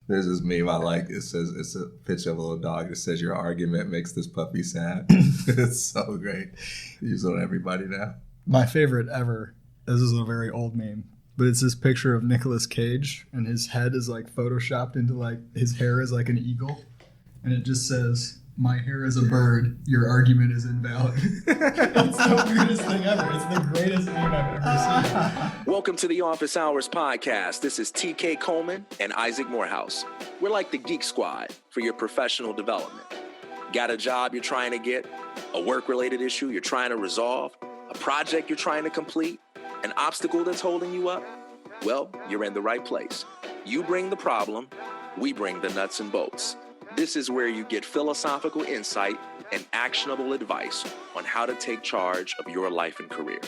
There's this meme I like. It says it's a picture of a little dog. It says your argument makes this puppy sad. It's so great. Use it on everybody now. My favorite ever. This is a very old meme, but it's this picture of Nicolas Cage, and his head is like photoshopped into like his hair is like an eagle, and it just says, "My hair is a bird. Your argument is invalid." It's the weirdest thing ever. It's the greatest meme I've ever seen. Welcome to the Office Hours podcast. This is TK Coleman and Isaac Morehouse. We're like the Geek Squad for your professional development. Got a job you're trying to get, a work-related issue you're trying to resolve, a project you're trying to complete, an obstacle that's holding you up? Well, you're in the right place. You bring the problem, we bring the nuts and bolts. This is where you get philosophical insight and actionable advice on how to take charge of your life and career.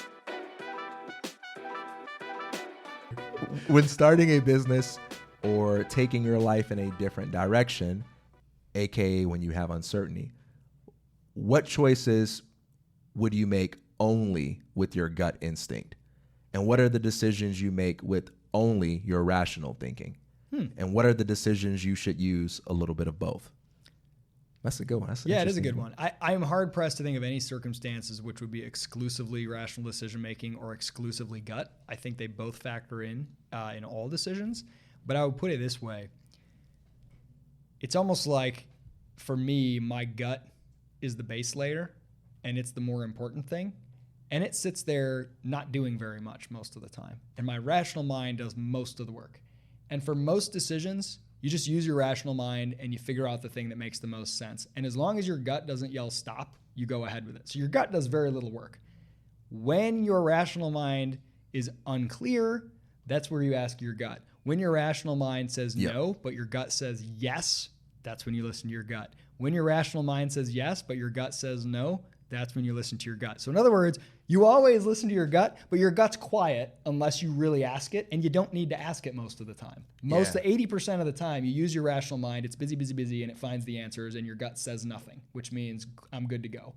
When starting a business or taking your life in a different direction, aka when you have uncertainty, what choices would you make only with your gut instinct? And what are the decisions you make with only your rational thinking? And what are the decisions you should use a little bit of both? That's a good one. Yeah, it is a good one. I am hard pressed to think of any circumstances which would be exclusively rational decision making or exclusively gut. I think they both factor in all decisions. But I would put it this way. It's almost like, for me, my gut is the base layer, and it's the more important thing. And it sits there not doing very much most of the time. And my rational mind does most of the work. And for most decisions, you just use your rational mind and you figure out the thing that makes the most sense. And as long as your gut doesn't yell stop, you go ahead with it. So your gut does very little work. When your rational mind is unclear, that's where you ask your gut. When your rational mind says no, but your gut says yes, that's when you listen to your gut. When your rational mind says yes, but your gut says no, that's when you listen to your gut. So in other words, you always listen to your gut, but your gut's quiet unless you really ask it, and you don't need to ask it most of the time. 80% of the time, you use your rational mind, it's busy, and it finds the answers, and your gut says nothing, which means I'm good to go.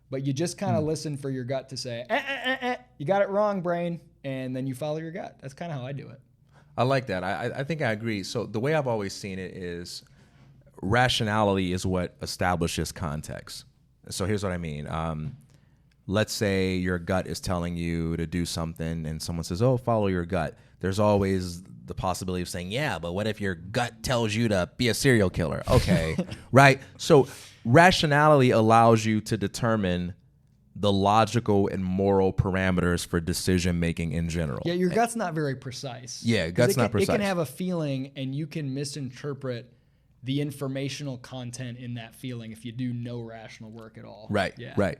But you just kind of listen for your gut to say, you got it wrong, brain, and then you follow your gut. That's kind of how I do it. I like that. I think I agree. So the way I've always seen it is rationality is what establishes context. So here's what I mean. Let's say your gut is telling you to do something and someone says, oh, follow your gut. There's always the possibility of saying, yeah, but what if your gut tells you to be a serial killer? Okay, right? So rationality allows you to determine the logical and moral parameters for decision making in general. Yeah, your gut's not very precise. Yeah, gut's not precise. It can have a feeling and you can misinterpret the informational content in that feeling if you do no rational work at all. Right, right.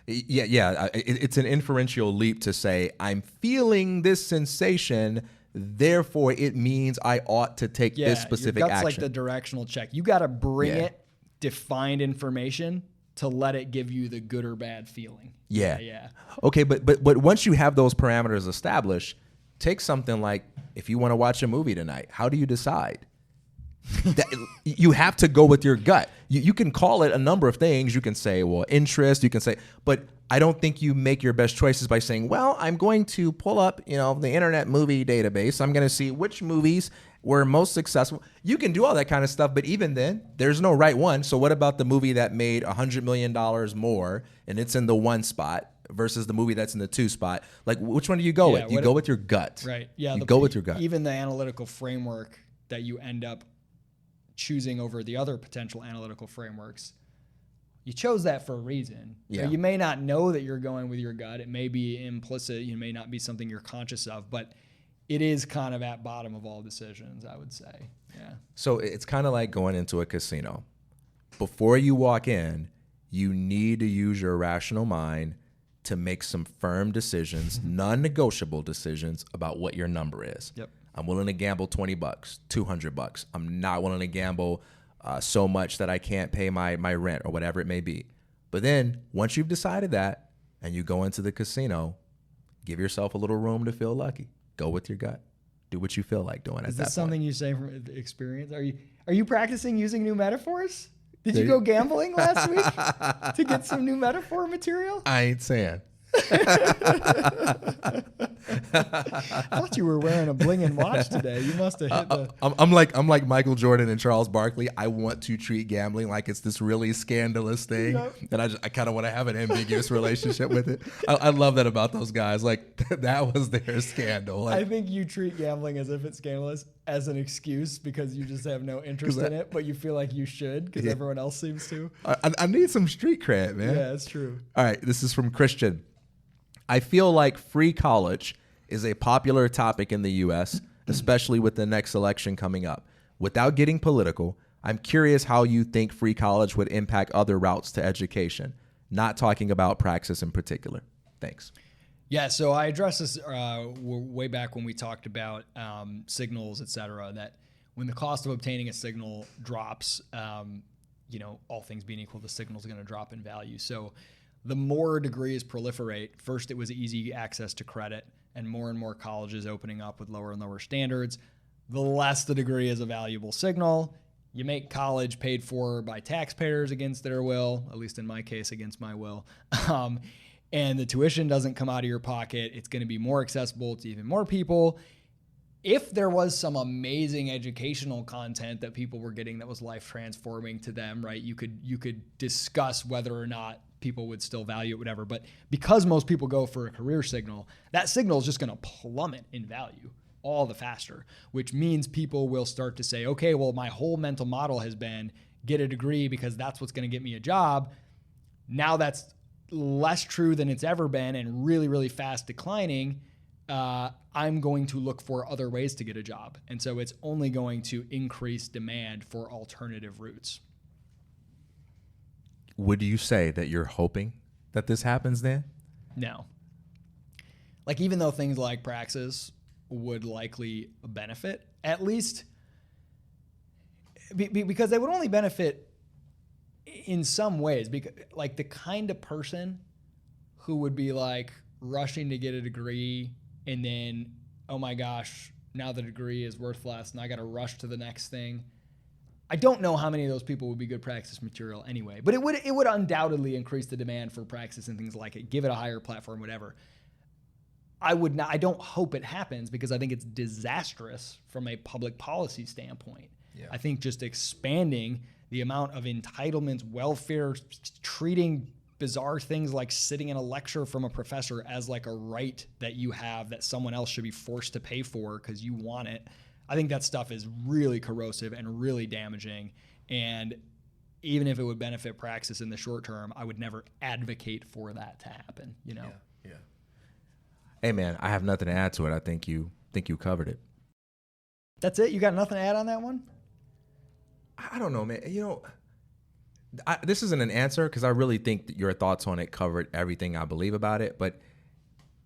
It's an inferential leap to say, I'm feeling this sensation, therefore it means I ought to take this specific your gut's action. Like the directional check. You got to bring it defined information to let it give you the good or bad feeling. Yeah. Okay, but once you have those parameters established, take something like, if you want to watch a movie tonight, how do you decide? You have to go with your gut. You can call it a number of things. You can say, well, interest. You can say, but I don't think you make your best choices by saying, well, I'm going to pull up, the Internet Movie Database. I'm going to see which movies were most successful. You can do all that kind of stuff, but even then, there's no right one. So what about the movie that made $100 million more and it's in the 1 spot versus the movie that's in the 2 spot? Like, which one do you go with? You go with your gut. Right. Yeah. You go with your gut. Even the analytical framework that you end up choosing over the other potential analytical frameworks, you chose that for a reason. You may not know that you're going with your gut. It may be implicit. It may not be something you're conscious of, but it is kind of at bottom of all decisions, I would say. Yeah. So it's kind of like going into a casino. Before you walk in, you need to use your rational mind to make some firm decisions, non-negotiable decisions about what your number is. Yep. I'm willing to gamble $20, $200. I'm not willing to gamble so much that I can't pay my rent or whatever it may be. But then once you've decided that and you go into the casino, give yourself a little room to feel lucky. Go with your gut. Do what you feel like doing at that point. Is this something you say from experience? Are you practicing using new metaphors? Did you go gambling last week to get some new metaphor material? I ain't saying. I thought you were wearing a blingin' watch today. You must have hit the. I'm like Michael Jordan and Charles Barkley. I want to treat gambling like it's this really scandalous thing, and I kind of want to have an ambiguous relationship with it. I love that about those guys. Like that was their scandal. Like, I think you treat gambling as if it's scandalous as an excuse because you just have no interest in it, but you feel like you should because everyone else seems to. I need some street cred, man. Yeah, it's true. All right, this is from Christian. I feel like free college is a popular topic in the U.S., especially with the next election coming up. Without getting political, I'm curious how you think free college would impact other routes to education, not talking about Praxis in particular. Thanks. Yeah, so I addressed this way back when we talked about signals, et cetera, that when the cost of obtaining a signal drops, all things being equal, the signal is going to drop in value. So the more degrees proliferate, first it was easy access to credit and more colleges opening up with lower and lower standards, the less the degree is a valuable signal. You make college paid for by taxpayers against their will, at least in my case, against my will. And the tuition doesn't come out of your pocket. It's going to be more accessible to even more people. If there was some amazing educational content that people were getting that was life transforming to them, right? You could discuss whether or not people would still value it, whatever. But because most people go for a career signal, that signal is just going to plummet in value all the faster, which means people will start to say, okay, well, my whole mental model has been get a degree because that's what's going to get me a job. Now that's less true than it's ever been and really, really fast declining. I'm going to look for other ways to get a job. And so it's only going to increase demand for alternative routes. Would you say that you're hoping that this happens then? No. Like, even though things like Praxis would likely benefit, at least because they would only benefit in some ways, because like the kind of person who would be like rushing to get a degree and then, oh my gosh, now the degree is worth less and I got to rush to the next thing. I don't know how many of those people would be good Praxis material anyway, but it would undoubtedly increase the demand for Praxis and things like it, give it a higher platform, whatever. I don't hope it happens because I think it's disastrous from a public policy standpoint. Yeah. I think just expanding the amount of entitlements, welfare, treating bizarre things like sitting in a lecture from a professor as like a right that you have that someone else should be forced to pay for because you want it. I think that stuff is really corrosive and really damaging. And even if it would benefit Praxis in the short term, I would never advocate for that to happen, Yeah. Hey man, I have nothing to add to it. I think you covered it. That's it? You got nothing to add on that one? I don't know, man. This isn't an answer because I really think that your thoughts on it covered everything I believe about it. But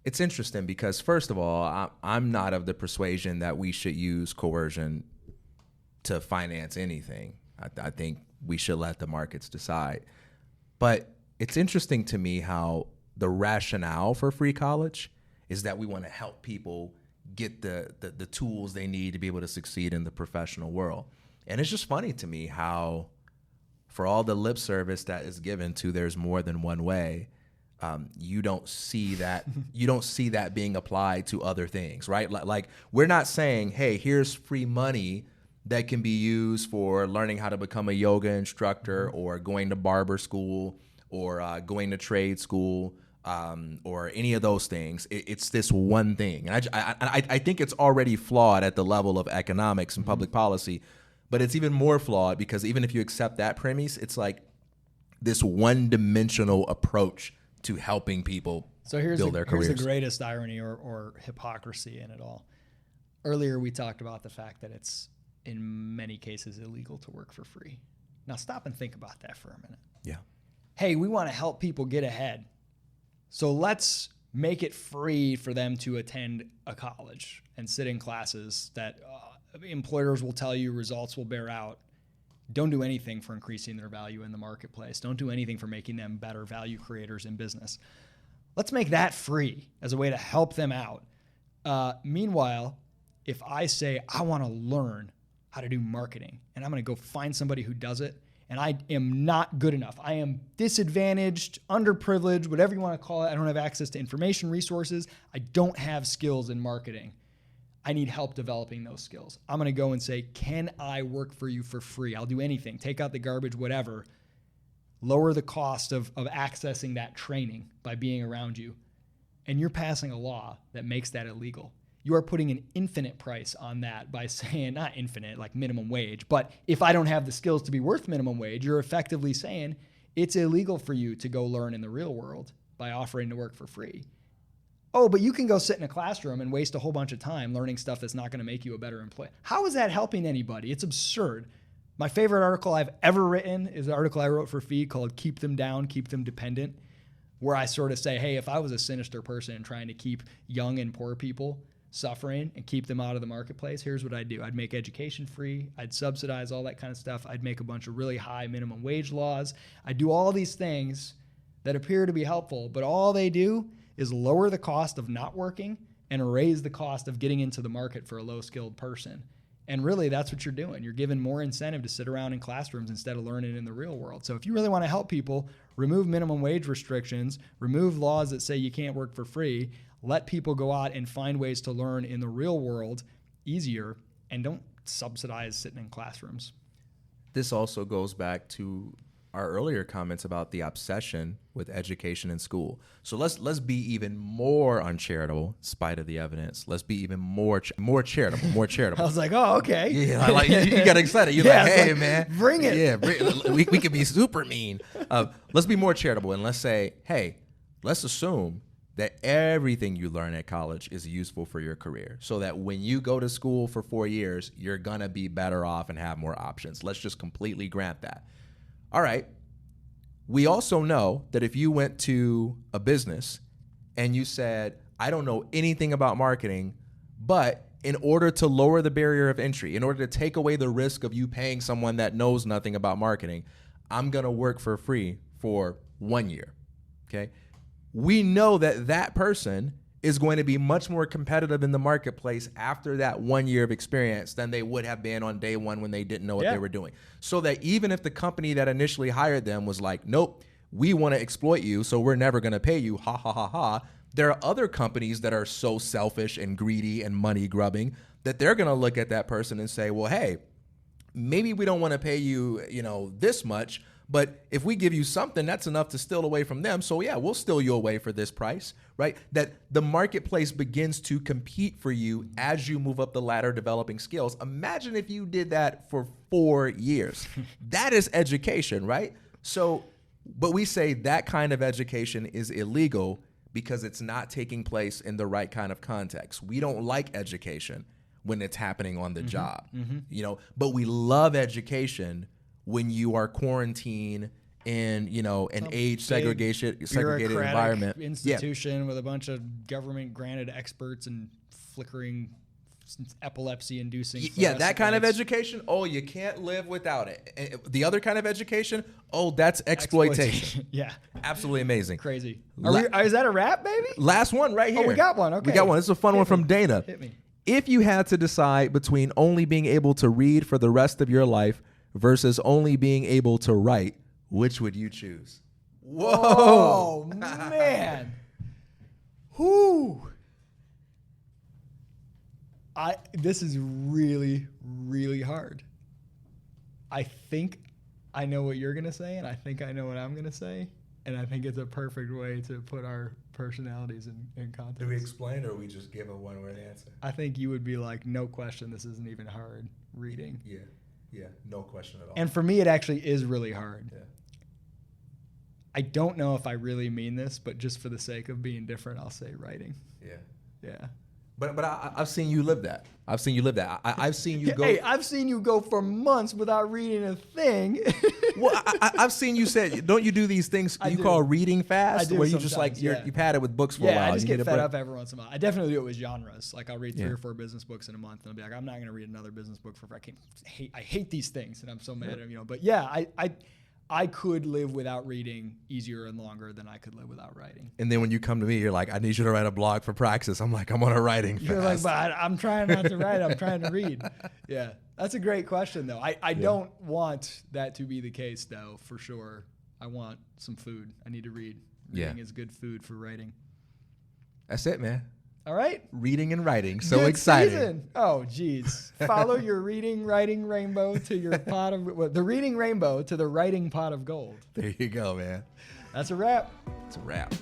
it's interesting because, first of all, I'm not of the persuasion that we should use coercion to finance anything. I think we should let the markets decide. But it's interesting to me how the rationale for free college is that we want to help people get the tools they need to be able to succeed in the professional world. And it's just funny to me how, for all the lip service that is given to there's more than one way, you don't see that being applied to other things, right? Like we're not saying, hey, here's free money that can be used for learning how to become a yoga instructor or going to barber school or going to trade school or any of those things. It's this one thing. And I think it's already flawed at the level of economics and public policy, but it's even more flawed because even if you accept that premise, it's like this one-dimensional approach to helping people build their careers. Here's the greatest irony or hypocrisy in it all. Earlier, we talked about the fact that it's, in many cases, illegal to work for free. Now, stop and think about that for a minute. Yeah. Hey, we want to help people get ahead. So let's make it free for them to attend a college and sit in classes that employers will tell you results will bear out. Don't do anything for increasing their value in the marketplace. Don't do anything for making them better value creators in business. Let's make that free as a way to help them out. Meanwhile, if I say I want to learn how to do marketing and I'm going to go find somebody who does it and I am not good enough. I am disadvantaged, underprivileged, whatever you want to call it. I don't have access to information resources. I don't have skills in marketing. I need help developing those skills. I'm going to go and say, can I work for you for free? I'll do anything. Take out the garbage, whatever. Lower the cost of accessing that training by being around you. And you're passing a law that makes that illegal. You are putting an infinite price on that by saying, not infinite, like minimum wage, but if I don't have the skills to be worth minimum wage, you're effectively saying it's illegal for you to go learn in the real world by offering to work for free. Oh, but you can go sit in a classroom and waste a whole bunch of time learning stuff that's not going to make you a better employee. How is that helping anybody? It's absurd. My favorite article I've ever written is an article I wrote for Feed called Keep Them Down, Keep Them Dependent, where I sort of say, hey, if I was a sinister person and trying to keep young and poor people suffering and keep them out of the marketplace, here's what I'd do. I'd make education free. I'd subsidize all that kind of stuff. I'd make a bunch of really high minimum wage laws. I'd do all these things that appear to be helpful, but all they do is lower the cost of not working and raise the cost of getting into the market for a low-skilled person. And really, that's what you're doing. You're giving more incentive to sit around in classrooms instead of learning in the real world. So if you really want to help people, remove minimum wage restrictions, remove laws that say you can't work for free, let people go out and find ways to learn in the real world easier, and don't subsidize sitting in classrooms. This also goes back to our earlier comments about the obsession with education in school. So let's be even more uncharitable, in spite of the evidence. Let's be even more charitable. I was like, oh, okay. Yeah, like you got excited. You're like, hey, man, bring it. Yeah, we could be super mean. Let's be more charitable and let's say, hey, let's assume that everything you learn at college is useful for your career, so that when you go to school for 4 years, you're gonna be better off and have more options. Let's just completely grant that. All right. We also know that if you went to a business and you said, I don't know anything about marketing, but in order to lower the barrier of entry, in order to take away the risk of you paying someone that knows nothing about marketing, I'm going to work for free for 1 year. Okay. We know that that person is going to be much more competitive in the marketplace after that 1 year of experience than they would have been on day one when they didn't know what they were doing. So that even if the company that initially hired them was like, nope, we want to exploit you, so we're never going to pay you, ha, ha, ha, ha. There are other companies that are so selfish and greedy and money grubbing that they're going to look at that person and say, well, hey, maybe we don't want to pay you, this much, but if we give you something, that's enough to steal away from them. So yeah, we'll steal you away for this price, right? That the marketplace begins to compete for you as you move up the ladder developing skills. Imagine if you did that for 4 years. That is education, right? So, but we say that kind of education is illegal because it's not taking place in the right kind of context. We don't like education when it's happening on the job, but we love education when you are quarantined in, an age segregated environment. Institution with a bunch of government granted experts and flickering epilepsy inducing. Yeah, that kind of education. Oh, you can't live without it. The other kind of education. Oh, that's exploitation. Yeah. Absolutely amazing. Crazy. Is that a wrap, baby? Last one right here. Oh, we got one. Okay. We got one. This is a fun one from Dana. Hit me. If you had to decide between only being able to read for the rest of your life versus only being able to write, which would you choose? Whoa, man. Whoo. This is really, really hard. I think I know what you're going to say, and I think I know what I'm going to say, and I think it's a perfect way to put our personalities in context. Do we explain, or we just give a one-word answer? I think you would be like, no question, this isn't even hard reading. Yeah, no question at all. And for me, it actually is really hard. Yeah. I don't know if I really mean this, but just for the sake of being different, I'll say writing. Yeah. But I've seen you live that. I've seen you go. Hey, I've seen you go for months without reading a thing. Well, I've seen you say, don't you do these things you call reading fast? I do where you just like, you've had it with books for a while. Yeah, I just get fed up every once in a while. I definitely do it with genres. Like I'll read 3 or 4 business books in a month and I'll be like, I'm not going to read another business book I hate these things and I'm so mad at them, But yeah, I could live without reading easier and longer than I could live without writing. And then when you come to me, you're like, I need you to write a blog for Praxis. I'm like, I'm on a writing You're like, fast. but I'm trying not to write. I'm trying to read. Yeah. That's a great question, though. I don't want that to be the case, though, for sure. I want some food. I need to read. Reading is good food for writing. That's it, man. All right. Reading and writing. So Good exciting. season. Oh, geez. Follow your reading, writing rainbow to your pot of the reading rainbow to the writing pot of gold. There you go, man. That's a wrap. It's a wrap.